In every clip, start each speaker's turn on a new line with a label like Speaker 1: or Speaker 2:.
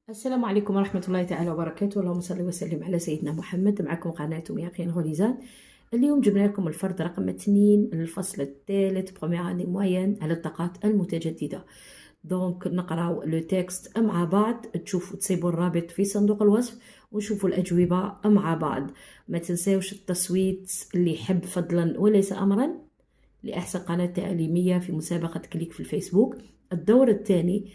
Speaker 1: السلام عليكم ورحمة الله تعالى وبركاته. اللهم صل وسلم على سيدنا محمد. معكم قناتكم يقين غليزان. اليوم جبنا لكم الفرد رقم 2 للفصل الثالث بروميير اني موين على الطاقات المتجددة. دونك نقراو لو تكست مع بعض، تشوفوا تسيبوا الرابط في صندوق الوصف ونشوفوا الأجوبة مع بعض. ما تنساوش التصويت اللي يحب فضلا وليس أمرا لأحسن قناة تعليمية في مسابقة كليك في الفيسبوك. الدور الثاني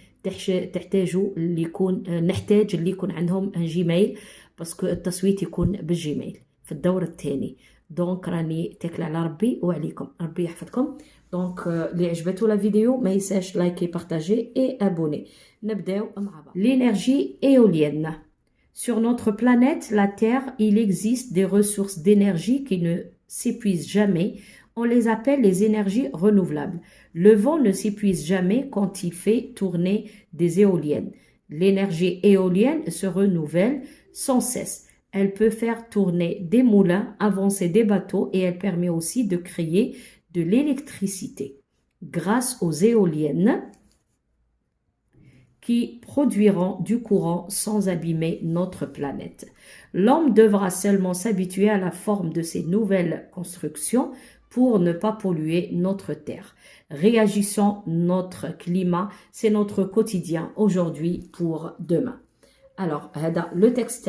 Speaker 1: تحتاجوا اللي يكون نحتاج اللي يكون عندهم جيميل، باسكو التصويت يكون بالجيميل في الدور الثاني. دونك راني تاكل على ربي وعليكم، ربي يحفظكم. دونك اللي عجبته لا فيديو ما ينساش لايكي بارطاجي اي ابوني. نبداو مع بعض. L'énergie éolienne. Sur notre planète, la Terre, il existe des ressources d'énergie qui ne s'épuisent jamais. On les appelle les énergies renouvelables. Le vent ne s'épuise jamais quand il fait tourner des éoliennes. L'énergie éolienne se renouvelle sans cesse. Elle peut faire tourner des moulins, avancer des bateaux et elle permet aussi de créer de l'électricité. Grâce aux éoliennes qui produiront du courant sans abîmer notre planète. L'homme devra seulement s'habituer à la forme de ces nouvelles constructions pour ne pas polluer notre terre. Réagissons notre climat, c'est notre quotidien aujourd'hui pour demain. Alors, le texte,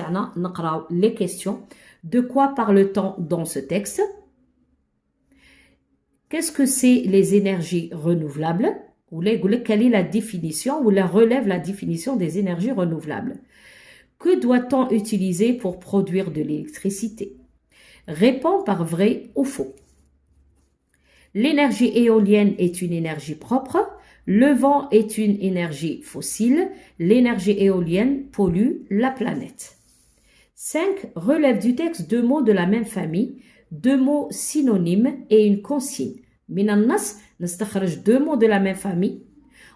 Speaker 1: les questions. De quoi parle-t-on dans ce texte? Qu'est-ce que c'est les énergies renouvelables? Ou quelle est la définition ou la relève la définition des énergies renouvelables? Que doit-on utiliser pour produire de l'électricité? Réponds par vrai ou faux. L'énergie éolienne est une énergie propre. Le vent est une énergie fossile. L'énergie éolienne pollue la planète. 5. Relève du texte deux mots de la même famille, deux mots synonymes et une consigne. من النص نستخرج deux mots de la même famille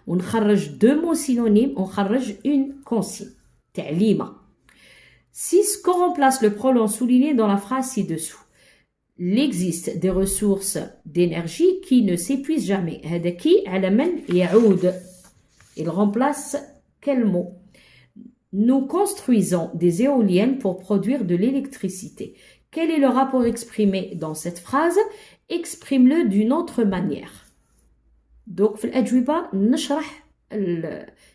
Speaker 1: ونخرج deux mots synonymes ونخرج une consigne. تعليمة. 6. Qu'on remplace le pronom souligné dans la phrase ci-dessous. Il existe des ressources d'énergie qui ne s'épuisent jamais. هذا كي على من يعود. Il remplace quel mot? Nous construisons des éoliennes pour produire de l'électricité. Quel est le rapport exprimé dans cette phrase? Exprime-le d'une autre manière. Donc, في الأجوبة نشرح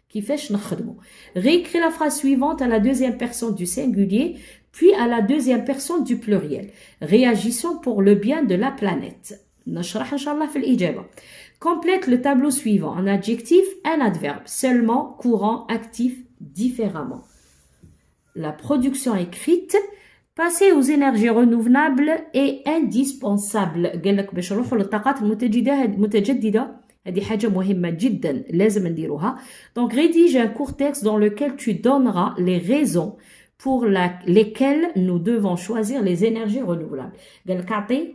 Speaker 1: كيفاش نخدمو. Réécris la phrase suivante à la deuxième personne du singulier, puis à la deuxième personne du pluriel. Réagissons pour le bien de la planète. نشرح إن شاء الله في الإجابة. Complète le tableau suivant. Un adjectif, un adverbe. Seulement, courant, actif, différemment. La production écrite. Passer aux énergies renouvelables est indispensable. قال لك باش نروحوا للطاقات المتجددة هذه حاجة مهمة جدا لازم نديروها. Donc rédige un court texte dans lequel tu donneras les raisons pour lesquelles nous devons choisir les énergies renouvelables. قال لك أعطي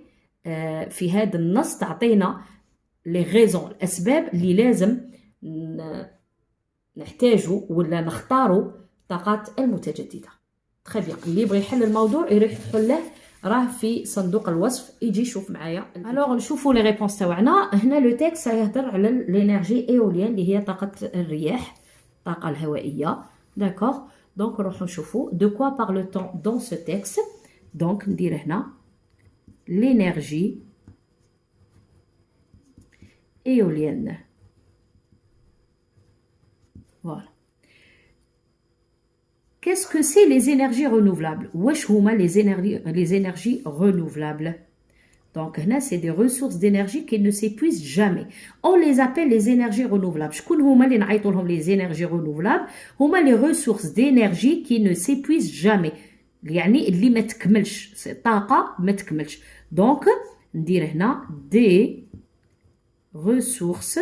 Speaker 1: في هذا النص تعطينا les raisons الأسباب اللي لازم نحتاجوا ولا نختاروا الطاقات المتجددة. تري بيان. اللي يبغي يحل الموضوع يروح يحله راه في صندوق الوصف يجي يشوف معايا. الوغ نشوفوا لي ريبونس تاعنا. هنا لو تيكست يهضر على لينيرجي ايوليان اللي هي طاقه الرياح، الطاقه الهوائيه. داكوغ. دونك نروحوا نشوفوا دو كوا بارلو-t-on دون سو تيكست. دونك ندير هنا لينيرجي ايوليان. فوالا. Qu'est-ce que c'est les énergies renouvelables? Wesh huma les énergies renouvelables. Donc là, c'est des ressources d'énergie qui ne s'épuisent jamais. On les appelle les énergies renouvelables. شكون هما اللي نعيطوا لهم les énergies renouvelables؟ هما les ressources d'énergie qui ne s'épuisent jamais. يعني اللي ما تكملش، طاقة ما تكملش. Donc ندير هنا des ressources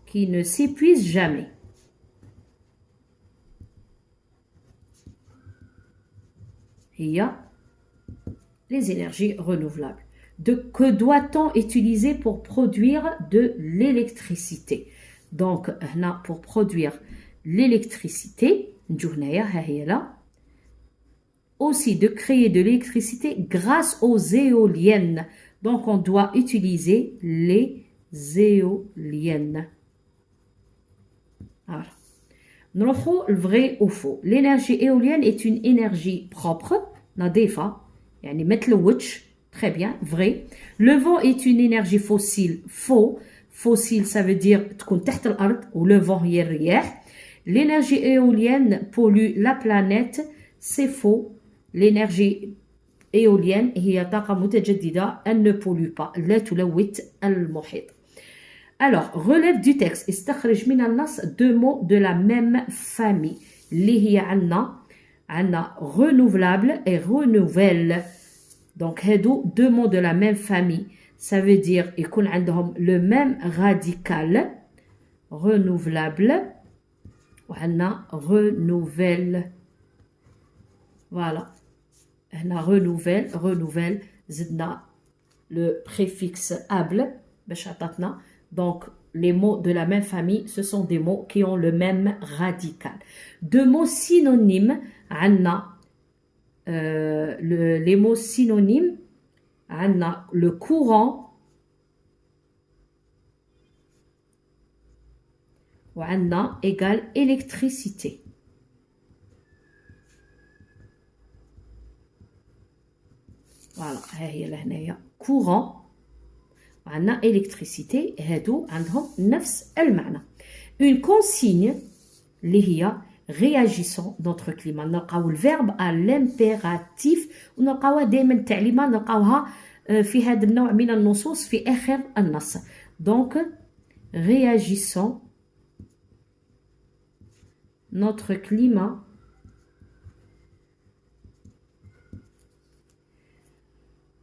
Speaker 1: qui ne s'épuisent jamais. Il y a les énergies renouvelables. Que doit-on utiliser pour produire de l'électricité? Donc, pour produire l'électricité, aussi de créer de l'électricité grâce aux éoliennes. Donc, on doit utiliser les éoliennes. Voilà. نروحوا الفري او فو. l'énergie éolienne est une énergie propre نظيفة يعني ما تلوثش. Très bien, vrai. Le vent est une énergie fossile. Faux. Fossile, ça veut dire تكون تحت الأرض و le vent هي الرياح. L'énergie éolienne pollue la planète. C'est faux. L'énergie éolienne هي طاقة متجددة. Elle ne pollue pas. لا تلوث المحيط. Alors, relève du texte. استخرج من النص deux mots de la même famille. اللي هي عنا renouvelable et renouvelle. Donc, هادو deux mots de la même famille. Ça veut dire يكون عندهم le même radical. Renouvelable. وعنا renouvelle. Voilà. هنا renouvelle. زدنا le préfixe able. باش عطاتنا. Donc, les mots de la même famille, ce sont des mots qui ont le même radical. Deux mots synonymes, les mots synonymes, le courant, ou égale électricité. Voilà, courant. عندنا électricité هادو عندهم نفس المعنى. Une consigne اللي هي réagissant notre climat. نلقاو الفيرب à l'impératif ونلقاوها دائما التعليمة نلقاوها في هذا النوع من النصوص في آخر النص. Donc réagissant notre climat.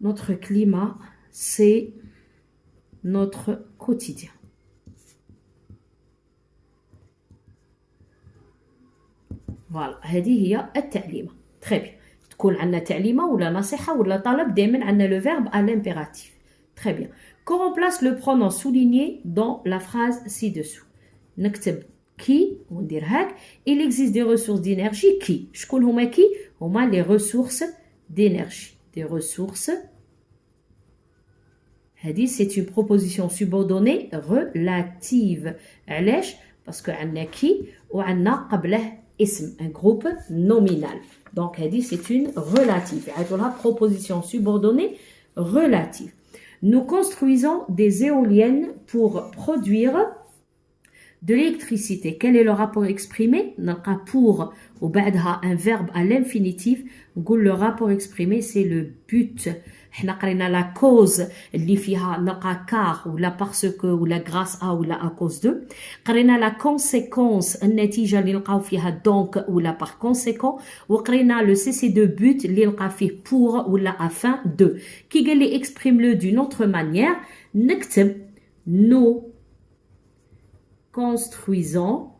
Speaker 1: Notre climat, c'est notre quotidien. Voilà, هذه هي التعليمة. Très bien. تكون عندنا تعليمة ولا نصيحة ولا طلب دائما عندنا le verbe à l'impératif. Très bien. Qu'on remplace le pronom souligné dans la phrase ci-dessous. نكتب qui وندير هاك. Il existe des ressources d'énergie qui. شكون هما qui؟ هما les ressources d'énergie. Des ressources. C'est une proposition subordonnée relative. علاش؟ parce que عندنا qui وعندنا قبله اسم, un groupe nominal. Donc c'est une relative. عيطولها proposition subordonnée relative. Nous construisons des éoliennes pour produire de l'électricité. Quel est le rapport exprimé? نلقى pour وبعدها un verbe à l'infinitif. نقول le rapport exprimé c'est le but. حنا قرينا لا كوز اللي فيها نلقى كار ولا parce que ولا grâce à ولا à cause de. قرينا لا كونسيكونس النتيجة اللي نلقاو فيها donc ولا par conséquent. وقرينا لو cessez de but اللي نلقى فيه pour ولا afin de. كي قال لي exprime le d'une autre manière نكتب nous construisons.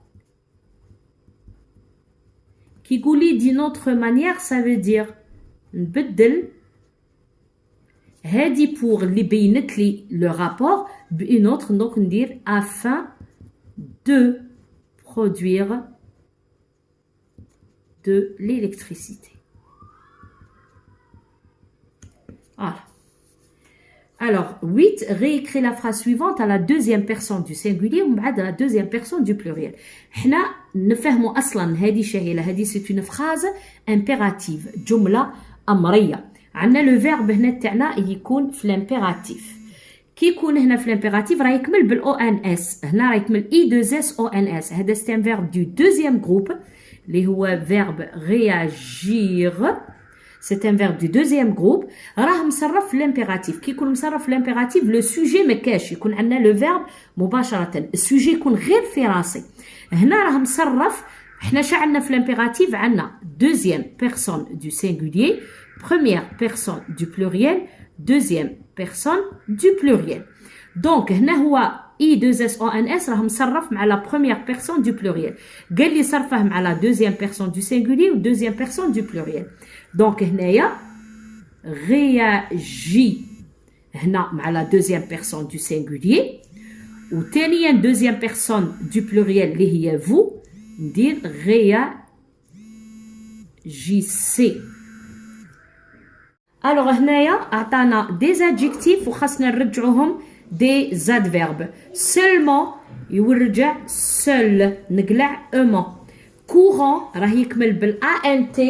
Speaker 1: كي يقول لي d'une autre manière ça veut dire نبدل هادي pour اللي بينت لي le rapport بune autre donc ندير afin de produire de l'électricité. Voilà. Alors 8 réécris la phrase suivante à la deuxième personne du singulier ou à la deuxième personne du pluriel. حنا نفهموا اصلا هذه شهيله هذه c'est une phrase impérative جمله امريه. عندنا لو فيرب هنا تاعنا يكون في الامبيراتيف. كي يكون هنا في الامبيراتيف راه يكمل بالاو ان اس. هنا راه يكمل اي دو اس او ان اس. هذا سي ان فيرب دو دوزيام جروب اللي هو فيرب réagir. C'est un verbe du deuxième groupe. راه مصرف في الامبيراتيف. كي يكون مصرف في الامبيراتيف لو سوجي ما كاش يكون عندنا لو فيرب مباشره. السوجي يكون غير في راسي. هنا راه مصرف. حنا شا عندنا في الامبيراتيف عندنا deuxième personne du singulier, première personne du pluriel, deuxième personne du pluriel. Donc هنا هو I2SONS راه مصرف مع la première personne du pluriel. قال لي صرفه مع la deuxième personne du singulier ou deuxième personne du pluriel. Donc هنايا réagit هنا مع la deuxième personne du singulier و ثانيا deuxième personne du pluriel اللي هي vous ندير réagissez. Alors هنايا عطانا des adjectifs وخاصنا نرجعوهم des adverbes. Seulement يرجع seul نقلع أما. courant راه يكمل بال ANT.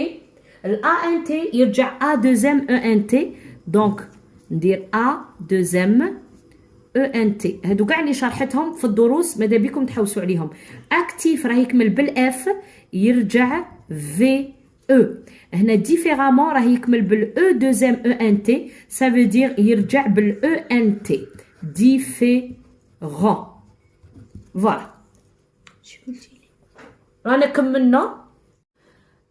Speaker 1: ال ANT يرجع A deuxième ENT. donc ندير A deuxième ENT. هادو كاع اللي شرحتهم في الدروس ماذا بكم تحوسوا عليهم. actif راه يكمل بالF يرجع VE. هنا ديفيرامون راه يكمل بالاو دوزيام او ان تي ça veut dire يرجع بالاو ان تي ديفيرون. فوالا رانا كملنا.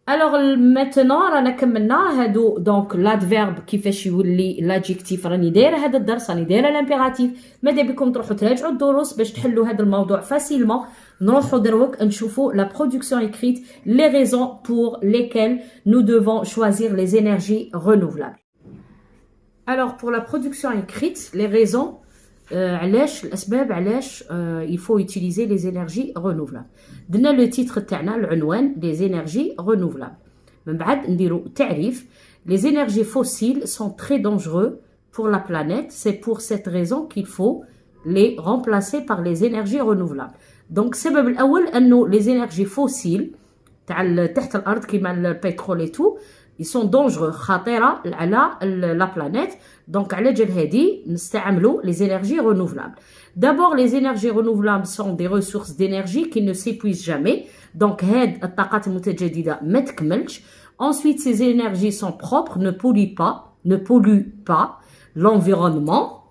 Speaker 1: الوغ ماتنون رانا كملنا هادو دونك لادفيرب كيفاش يولي لادجيكتيف. راني دايره هذا الدرس راني دايره لامبيراتيف. ماذا بكم تروحوا تراجعوا الدروس باش تحلوا هذا الموضوع فاسيلمون. نروحوا دروك نشوفوا la production écrite, les raisons pour lesquelles nous devons choisir les énergies renouvelables. Alors pour la production écrite, les raisons علاش الاسباب علاش il faut utiliser les énergies renouvelables. درنا لو تيتر تاعنا العنوان les énergies renouvelables. من بعد نديروا تعريف. Les énergies fossiles sont très dangereux pour la planète. C'est pour cette raison qu'il faut les remplacer par les énergies renouvelables. دونك السبب الاول انه لي زينيرجي فوسيل تاع تحت الارض كيما البترول اي تو يسون دونجرو خطيره على لا بلانيت. دونك على جال هادي نستعملوا لي زينيرجي رونوفلابل. دابور لي زينيرجي رونوفلابل سون دي ريسورس دينيرجي كي نو سيبويز جامي. دونك هاد الطاقات المتجدده ما تكملش. ensuite ces énergies sont propres, ne polluent pas l'environnement.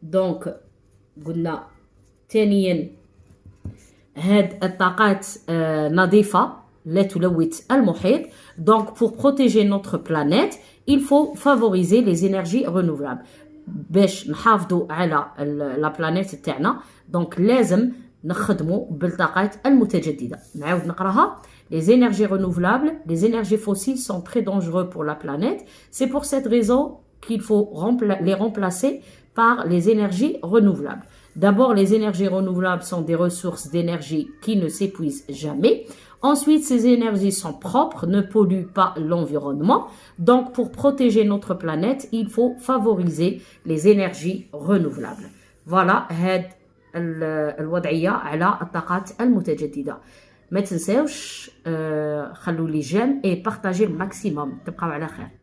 Speaker 1: donc قلنا ثانيا هاد الطاقات نظيفة لا تلوث المحيط. donc pour protéger notre planète il faut favoriser les énergies renouvelables باش نحافظوا على لا بلانيت تاعنا. donc لازم نخدموا بالطاقات المتجددة. نعاود نقراها. les énergies renouvelables, les énergies fossiles sont très dangereux pour la planète. c'est pour cette raison qu'il faut les remplacer par les énergies renouvelables. D'abord, les énergies renouvelables sont des ressources d'énergie qui ne s'épuisent jamais. Ensuite, ces énergies sont propres, ne polluent pas l'environnement. Donc, pour protéger notre planète, il faut favoriser les énergies renouvelables. Voilà, هاد الوضعية على الطاقات المتجددة. ما تنساوش خلوا لي جيم et partagez le maximum. تبقاو على خير.